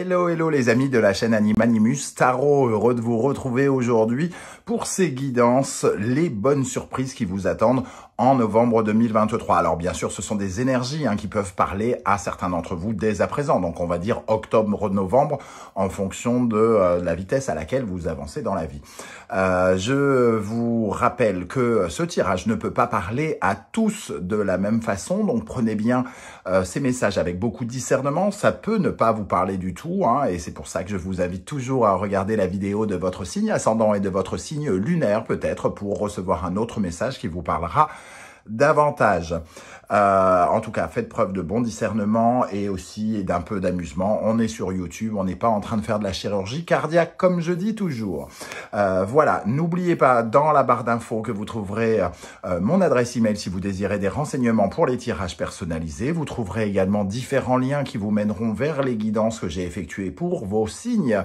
Hello, hello les amis de la chaîne Animanimus Tarot, heureux de vous retrouver aujourd'hui pour ces guidances, les bonnes surprises qui vous attendent en novembre 2023. Alors bien sûr, ce sont des énergies qui peuvent parler à certains d'entre vous dès à présent. Donc on va dire octobre-novembre en fonction de la vitesse à laquelle vous avancez dans la vie. Je vous rappelle que ce tirage ne peut pas parler à tous de la même façon. Donc prenez bien ces messages avec beaucoup de discernement. Ça peut ne pas vous parler du tout, et c'est pour ça que je vous invite toujours à regarder la vidéo de votre signe ascendant et de votre signe lunaire peut-être pour recevoir un autre message qui vous parlera davantage. En tout cas, faites preuve de bon discernement et aussi d'un peu d'amusement. On est sur YouTube, on n'est pas en train de faire de la chirurgie cardiaque comme je dis toujours. Voilà, n'oubliez pas dans la barre d'infos que vous trouverez mon adresse email si vous désirez des renseignements pour les tirages personnalisés. Vous trouverez également différents liens qui vous mèneront vers les guidances que j'ai effectuées pour vos signes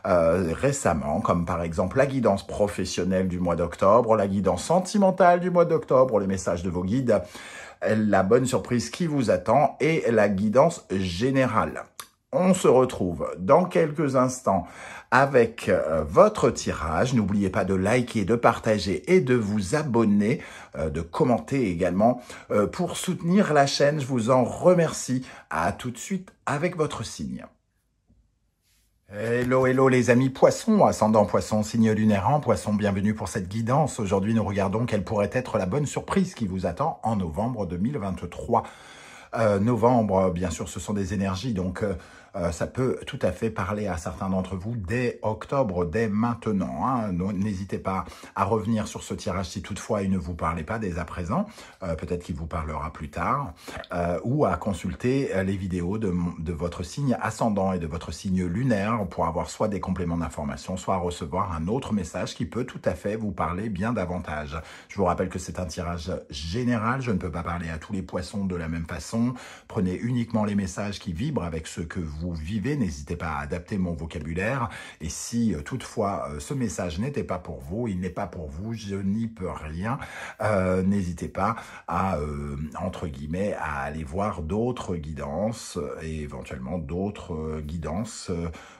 récemment, comme par exemple la guidance professionnelle du mois d'octobre, la guidance sentimentale du mois d'octobre, les messages de vos guides, la bonne surprise qui vous attend et la guidance générale. On se retrouve dans quelques instants avec votre tirage. N'oubliez pas de liker, de partager et de vous abonner, de commenter également pour soutenir la chaîne. Je vous en remercie. À tout de suite avec votre signe. Hello, hello les amis poissons, ascendant poisson, signe lunaire en poisson, bienvenue pour cette guidance. Aujourd'hui, nous regardons quelle pourrait être la bonne surprise qui vous attend en novembre 2023. Novembre, bien sûr, ce sont des énergies, donc ça peut tout à fait parler à certains d'entre vous dès octobre, dès maintenant. N'hésitez pas à revenir sur ce tirage si toutefois il ne vous parlait pas dès à présent. Peut-être qu'il vous parlera plus tard. Ou à consulter les vidéos de votre signe ascendant et de votre signe lunaire pour avoir soit des compléments d'information, soit recevoir un autre message qui peut tout à fait vous parler bien davantage. Je vous rappelle que c'est un tirage général. Je ne peux pas parler à tous les poissons de la même façon. Prenez uniquement les messages qui vibrent avec ce que vous vivez. N'hésitez pas à adapter mon vocabulaire. Et si toutefois ce message n'était pas pour vous, il n'est pas pour vous, je n'y peux rien. N'hésitez pas à, entre guillemets, à aller voir d'autres guidances et éventuellement d'autres guidances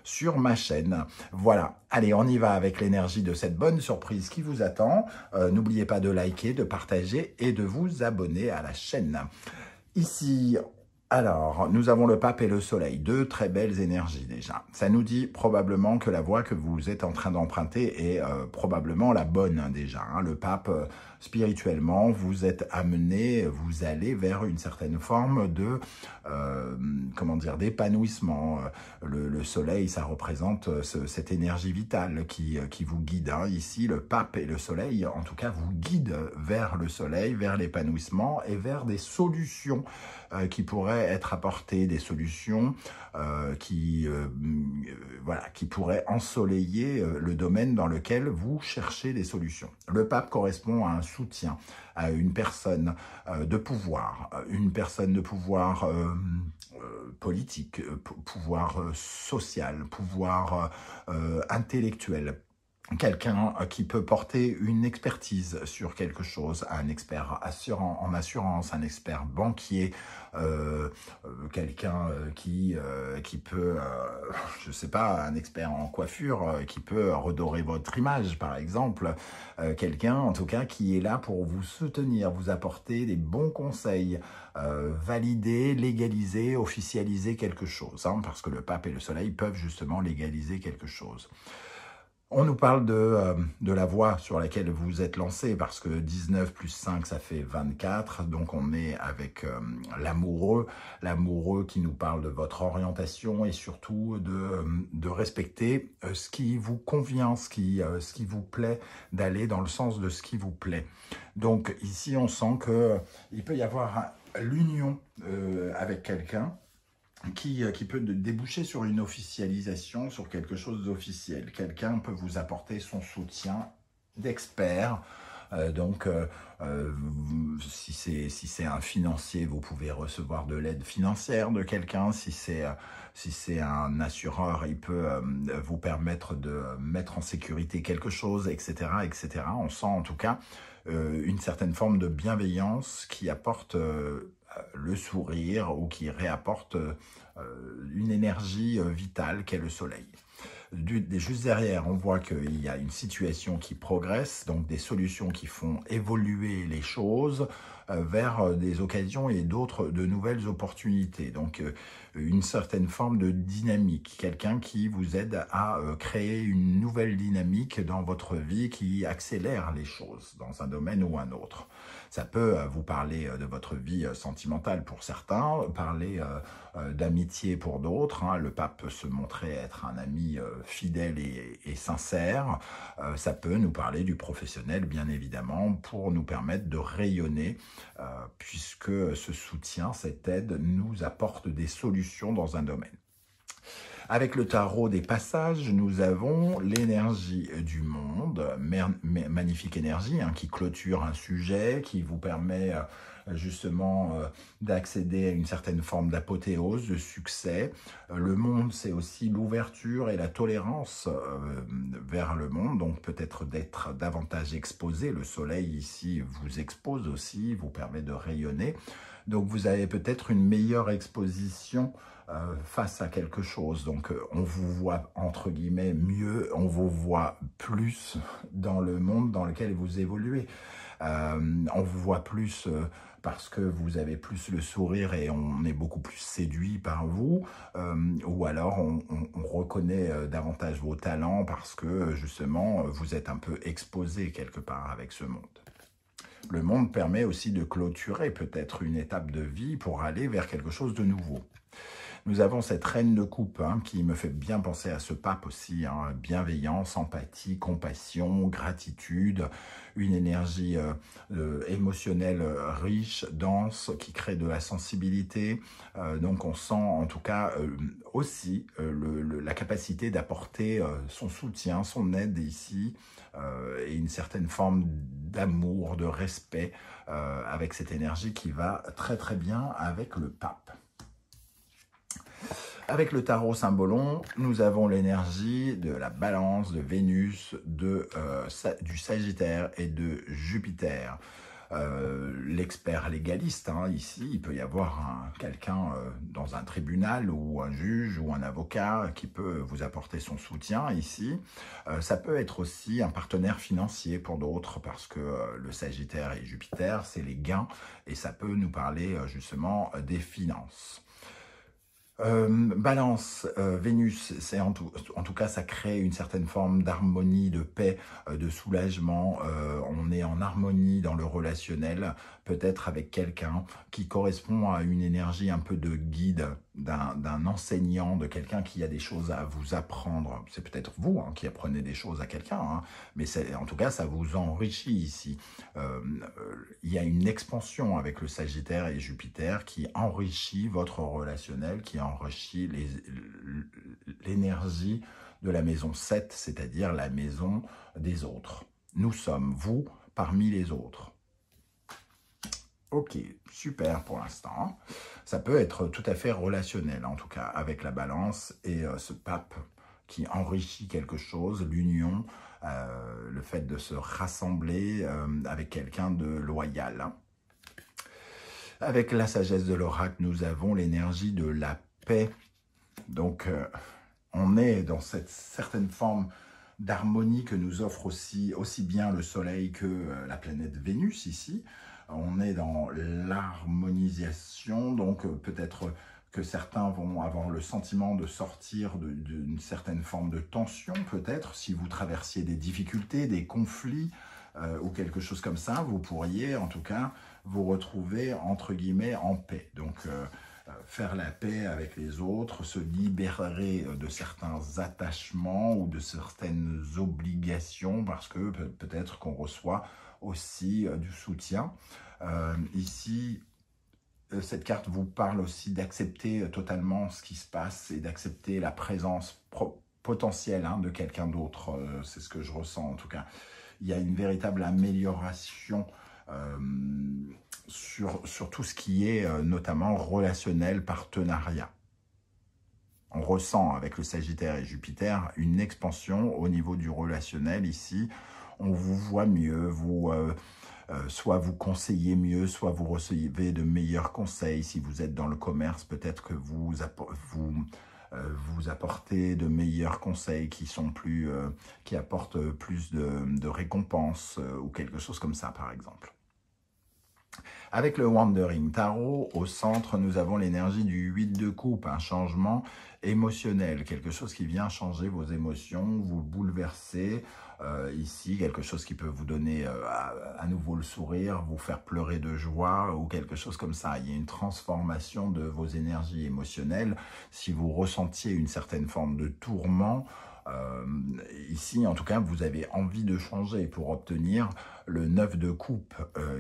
sur ma chaîne. Voilà. Allez, on y va avec l'énergie de cette bonne surprise qui vous attend. N'oubliez pas de liker, de partager et de vous abonner à la chaîne. Ici, alors, nous avons le pape et le soleil, deux très belles énergies déjà. Ça nous dit probablement que la voie que vous êtes en train d'emprunter est probablement la bonne déjà. Le pape, spirituellement, vous êtes amené, vous allez vers une certaine forme de, comment dire, d'épanouissement. Le soleil, ça représente cette énergie vitale qui vous guide. Ici, le pape et le soleil, en tout cas, vous guident vers le soleil, vers l'épanouissement et vers des solutions qui pourraient être apportées, des solutions qui pourraient ensoleiller le domaine dans lequel vous cherchez des solutions. Le pape correspond à un soutien, à une personne de pouvoir, politique, pouvoir social, pouvoir intellectuel. Quelqu'un qui peut porter une expertise sur quelque chose, un expert en assurance, un expert banquier, quelqu'un qui peut, je sais pas, un expert en coiffure qui peut redorer votre image par exemple, quelqu'un en tout cas qui est là pour vous soutenir, vous apporter des bons conseils, valider, légaliser, officialiser quelque chose, parce que le pape et le soleil peuvent justement légaliser quelque chose. On nous parle de la voie sur laquelle vous êtes lancé, parce que 19 plus 5, ça fait 24, donc on est avec l'amoureux qui nous parle de votre orientation et surtout de respecter ce qui vous convient, ce qui vous plaît, d'aller dans le sens de ce qui vous plaît. Donc ici, on sent qu'il peut y avoir l'union avec quelqu'un, qui peut déboucher sur une officialisation, sur quelque chose d'officiel. Quelqu'un peut vous apporter son soutien d'expert. Si c'est un financier, vous pouvez recevoir de l'aide financière de quelqu'un. Si c'est un assureur, il peut vous permettre de mettre en sécurité quelque chose, etc., etc. On sent en tout cas une certaine forme de bienveillance qui apporte le sourire ou qui réapporte une énergie vitale qu'est le soleil. Juste derrière, on voit qu'il y a une situation qui progresse, donc des solutions qui font évoluer les choses vers des occasions et de nouvelles opportunités. Donc une certaine forme de dynamique, quelqu'un qui vous aide à créer une nouvelle dynamique dans votre vie qui accélère les choses dans un domaine ou un autre. Ça peut vous parler de votre vie sentimentale pour certains, parler d'amitié pour d'autres. Hein. Le pape peut se montrer être un ami fidèle et sincère. Ça peut nous parler du professionnel, bien évidemment, pour nous permettre de rayonner, puisque ce soutien, cette aide, nous apporte des solutions dans un domaine. Avec le tarot des passages, nous avons l'énergie du monde, magnifique énergie hein, qui clôture un sujet, qui vous permet justement d'accéder à une certaine forme d'apothéose, de succès. Le monde, c'est aussi l'ouverture et la tolérance vers le monde, donc peut-être d'être davantage exposé. Le soleil ici vous expose aussi, vous permet de rayonner. Donc vous avez peut-être une meilleure exposition face à quelque chose. Donc on vous voit entre guillemets mieux, on vous voit plus dans le monde dans lequel vous évoluez. On vous voit plus parce que vous avez plus le sourire et on est beaucoup plus séduit par vous, ou alors on reconnaît davantage vos talents parce que justement vous êtes un peu exposé quelque part avec ce monde. Le monde permet aussi de clôturer peut-être une étape de vie pour aller vers quelque chose de nouveau. Nous avons cette reine de coupe hein, qui me fait bien penser à ce pape aussi, hein, bienveillance, empathie, compassion, gratitude, une énergie émotionnelle riche, dense, qui crée de la sensibilité. Donc on sent en tout cas aussi la capacité d'apporter son soutien, son aide ici, et une certaine forme d'amour, de respect avec cette énergie qui va très très bien avec le pape. Avec le tarot Symbolon, nous avons l'énergie de la balance, de Vénus, du Sagittaire et de Jupiter. L'expert légaliste, hein, ici, il peut y avoir quelqu'un dans un tribunal ou un juge ou un avocat qui peut vous apporter son soutien ici. Ça peut être aussi un partenaire financier pour d'autres parce que le Sagittaire et Jupiter, c'est les gains et ça peut nous parler justement des finances. Balance, Vénus, c'est en tout cas, ça crée une certaine forme d'harmonie, de paix, de soulagement. On est en harmonie dans le relationnel, peut-être avec quelqu'un qui correspond à une énergie un peu de guide, d'un enseignant, de quelqu'un qui a des choses à vous apprendre. C'est peut-être vous hein, qui apprenez des choses à quelqu'un, hein, mais en tout cas, ça vous enrichit ici. Il y a une expansion avec le Sagittaire et Jupiter qui enrichit votre relationnel, qui enrichit l'énergie de la maison 7, c'est-à-dire la maison des autres. Nous sommes, vous, parmi les autres. Ok, super pour l'instant. Ça peut être tout à fait relationnel, en tout cas, avec la balance et ce pape qui enrichit quelque chose, l'union, le fait de se rassembler avec quelqu'un de loyal. Hein. Avec la sagesse de l'oracle, nous avons l'énergie de la paix. Donc, on est dans cette certaine forme d'harmonie que nous offre aussi bien le Soleil que la planète Vénus ici. On est dans l'harmonisation, donc peut-être que certains vont avoir le sentiment de sortir d'une certaine forme de tension, peut-être, si vous traversiez des difficultés, des conflits ou quelque chose comme ça, vous pourriez en tout cas vous retrouver entre guillemets en paix. Donc faire la paix avec les autres, se libérer de certains attachements ou de certaines obligations parce que peut-être qu'on reçoit aussi du soutien. Ici, cette carte vous parle aussi d'accepter totalement ce qui se passe et d'accepter la présence potentielle hein, de quelqu'un d'autre. C'est ce que je ressens en tout cas. Il y a une véritable amélioration sur tout ce qui est notamment relationnel, partenariat. On ressent avec le Sagittaire et Jupiter une expansion au niveau du relationnel ici. On vous voit mieux, soit vous conseillez mieux, soit vous recevez de meilleurs conseils. Si vous êtes dans le commerce, peut-être que vous apportez de meilleurs conseils qui sont qui apportent plus de récompenses ou quelque chose comme ça, par exemple. Avec le Wandering Tarot, au centre, nous avons l'énergie du 8 de coupe, un changement émotionnel, quelque chose qui vient changer vos émotions, vous bouleverser. Ici, quelque chose qui peut vous donner à nouveau le sourire, vous faire pleurer de joie ou quelque chose comme ça. Il y a une transformation de vos énergies émotionnelles. Si vous ressentiez une certaine forme de tourment, ici, en tout cas, vous avez envie de changer pour obtenir le 9 de coupe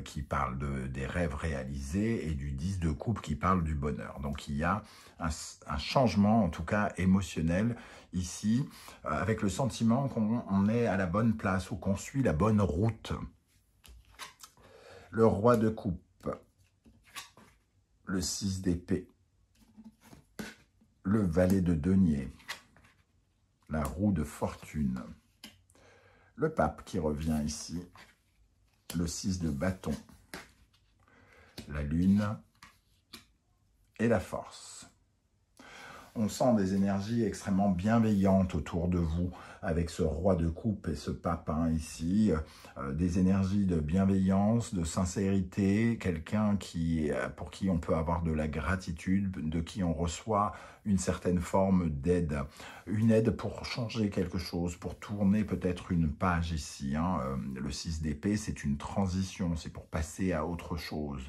qui parle des rêves réalisés et du 10 de coupe qui parle du bonheur. Donc, il y a un changement, en tout cas émotionnel, ici, avec le sentiment qu'on est à la bonne place ou qu'on suit la bonne route. Le roi de coupe, le 6 d'épée, le valet de denier, la roue de fortune, le pape qui revient ici, le 6 de bâton, la lune et la force. On sent des énergies extrêmement bienveillantes autour de vous avec ce roi de coupe et ce pape ici. Des énergies de bienveillance, de sincérité, quelqu'un pour qui on peut avoir de la gratitude, de qui on reçoit une certaine forme d'aide. Une aide pour changer quelque chose, pour tourner peut-être une page ici. Le 6 d'épée, c'est une transition, c'est pour passer à autre chose.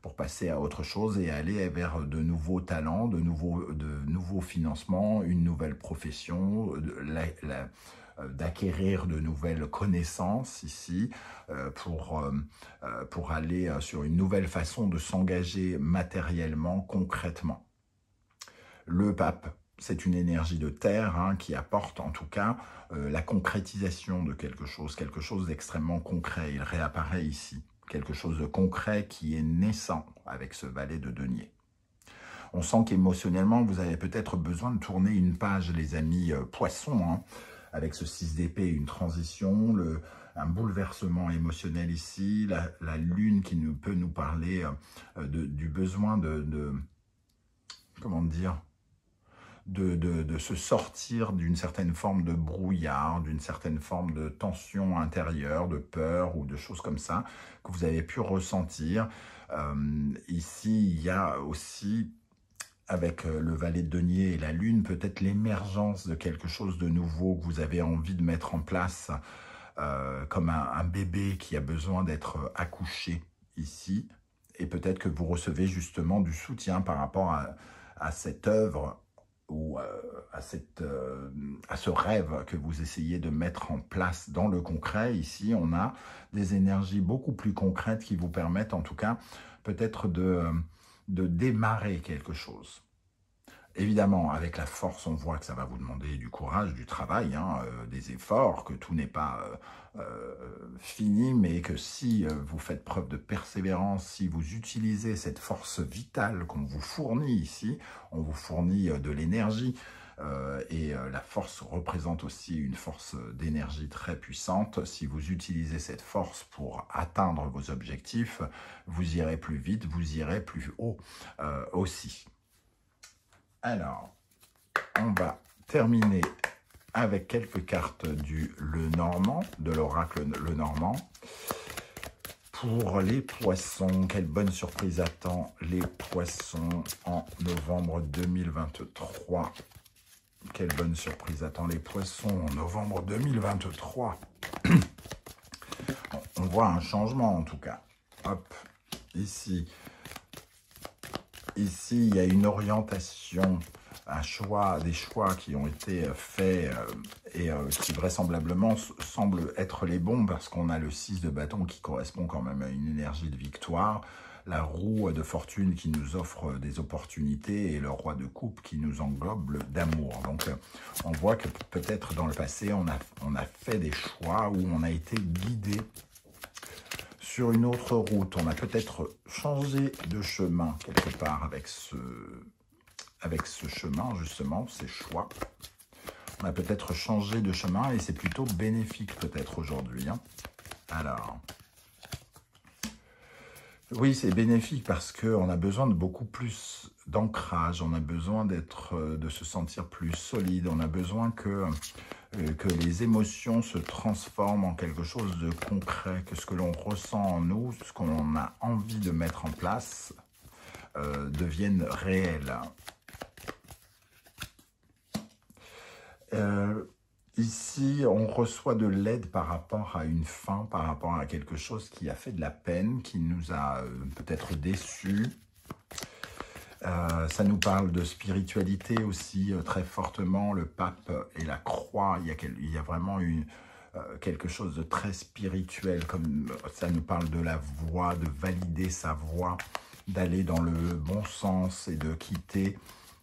Pour passer à autre chose et aller vers de nouveaux talents, de nouveaux financements, une nouvelle profession, d'acquérir de nouvelles connaissances ici pour aller sur une nouvelle façon de s'engager matériellement, concrètement. Le pape, c'est une énergie de terre qui apporte en tout cas la concrétisation de quelque chose d'extrêmement concret. Il réapparaît ici. Quelque chose de concret qui est naissant avec ce valet de denier. On sent qu'émotionnellement, vous avez peut-être besoin de tourner une page, les amis poissons, avec ce 6 d'épée, une transition, un bouleversement émotionnel ici, la lune qui peut nous parler du besoin comment dire, de se sortir d'une certaine forme de brouillard, d'une certaine forme de tension intérieure, de peur ou de choses comme ça, que vous avez pu ressentir. Ici, il y a aussi, avec le valet de denier et la lune, peut-être l'émergence de quelque chose de nouveau que vous avez envie de mettre en place, comme un bébé qui a besoin d'être accouché ici. Et peut-être que vous recevez justement du soutien par rapport à cette œuvre ou à ce rêve que vous essayez de mettre en place dans le concret. Ici, on a des énergies beaucoup plus concrètes qui vous permettent en tout cas peut-être de démarrer quelque chose. Évidemment, avec la force, on voit que ça va vous demander du courage, du travail, des efforts, que tout n'est pas fini, mais que si vous faites preuve de persévérance, si vous utilisez cette force vitale qu'on vous fournit ici, on vous fournit de l'énergie, et la force représente aussi une force d'énergie très puissante. Si vous utilisez cette force pour atteindre vos objectifs, vous irez plus vite, vous irez plus haut aussi. Alors, on va terminer avec quelques cartes du Lenormand, de l'oracle Lenormand. Pour les poissons, quelle bonne surprise attend les poissons en novembre 2023. Quelle bonne surprise attend les poissons en novembre 2023. On voit un changement en tout cas. Hop, ici. Ici, il y a une orientation, des choix qui ont été faits et qui vraisemblablement semblent être les bons parce qu'on a le 6 de bâton qui correspond quand même à une énergie de victoire, la roue de fortune qui nous offre des opportunités et le roi de coupe qui nous englobe d'amour. Donc, on voit que peut-être dans le passé, on a fait des choix où on a été guidé sur une autre route. On a peut-être changé de chemin quelque part avec ce chemin, justement, ces choix. On a peut-être changé de chemin et c'est plutôt bénéfique peut-être aujourd'hui. Alors, Oui, c'est bénéfique parce qu'on a besoin de beaucoup plus d'ancrage, on a besoin de se sentir plus solide, on a besoin que les émotions se transforment en quelque chose de concret, que ce que l'on ressent en nous, ce qu'on a envie de mettre en place, devienne réel. Ici, on reçoit de l'aide par rapport à une fin, par rapport à quelque chose qui a fait de la peine, qui nous a peut-être déçus. Ça nous parle de spiritualité aussi très fortement, le pape et la croix. Il y a vraiment quelque chose de très spirituel, comme ça nous parle de la voie, de valider sa voie, d'aller dans le bon sens et de quitter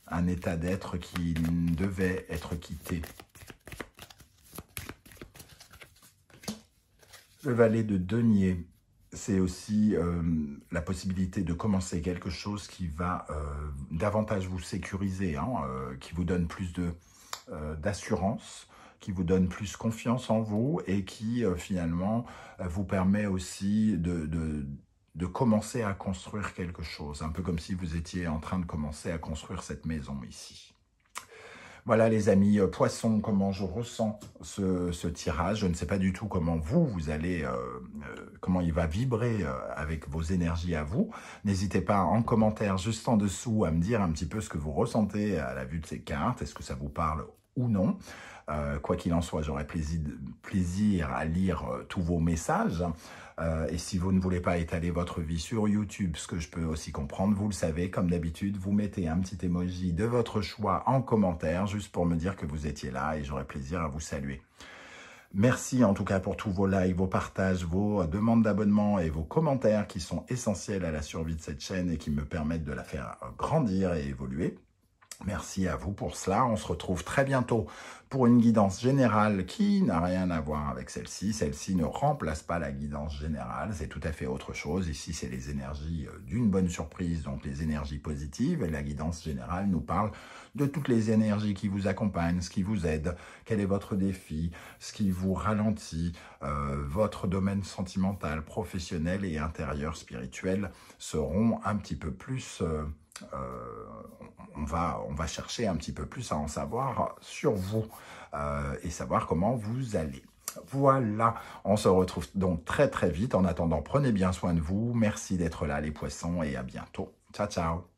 un état d'être qui devait être quitté. Le valet de denier, c'est aussi la possibilité de commencer quelque chose qui va davantage vous sécuriser, hein, qui vous donne plus d'assurance, qui vous donne plus confiance en vous et qui finalement vous permet aussi de commencer à construire quelque chose. Un peu comme si vous étiez en train de commencer à construire cette maison ici. Voilà les amis, poissons, comment je ressens ce tirage. Je ne sais pas du tout comment vous allez, comment il va vibrer avec vos énergies à vous. N'hésitez pas en commentaire juste en dessous à me dire un petit peu ce que vous ressentez à la vue de ces cartes. Est-ce que ça vous parle ou non? Quoi qu'il en soit, j'aurai plaisir à lire tous vos messages. Et si vous ne voulez pas étaler votre vie sur YouTube, ce que je peux aussi comprendre, vous le savez, comme d'habitude, vous mettez un petit emoji de votre choix en commentaire, juste pour me dire que vous étiez là et j'aurai plaisir à vous saluer. Merci en tout cas pour tous vos likes, vos partages, vos demandes d'abonnement et vos commentaires qui sont essentiels à la survie de cette chaîne et qui me permettent de la faire grandir et évoluer. Merci à vous pour cela. On se retrouve très bientôt pour une guidance générale qui n'a rien à voir avec celle-ci. Celle-ci ne remplace pas la guidance générale, c'est tout à fait autre chose. Ici, c'est les énergies d'une bonne surprise, donc les énergies positives. Et la guidance générale nous parle de toutes les énergies qui vous accompagnent, ce qui vous aide, quel est votre défi, ce qui vous ralentit, votre domaine sentimental, professionnel et intérieur spirituel seront un petit peu plus... on va chercher un petit peu plus à en savoir sur vous et savoir comment vous allez. Voilà, on se retrouve donc très très vite. En attendant, prenez bien soin de vous. Merci d'être là les poissons et à bientôt. Ciao, ciao.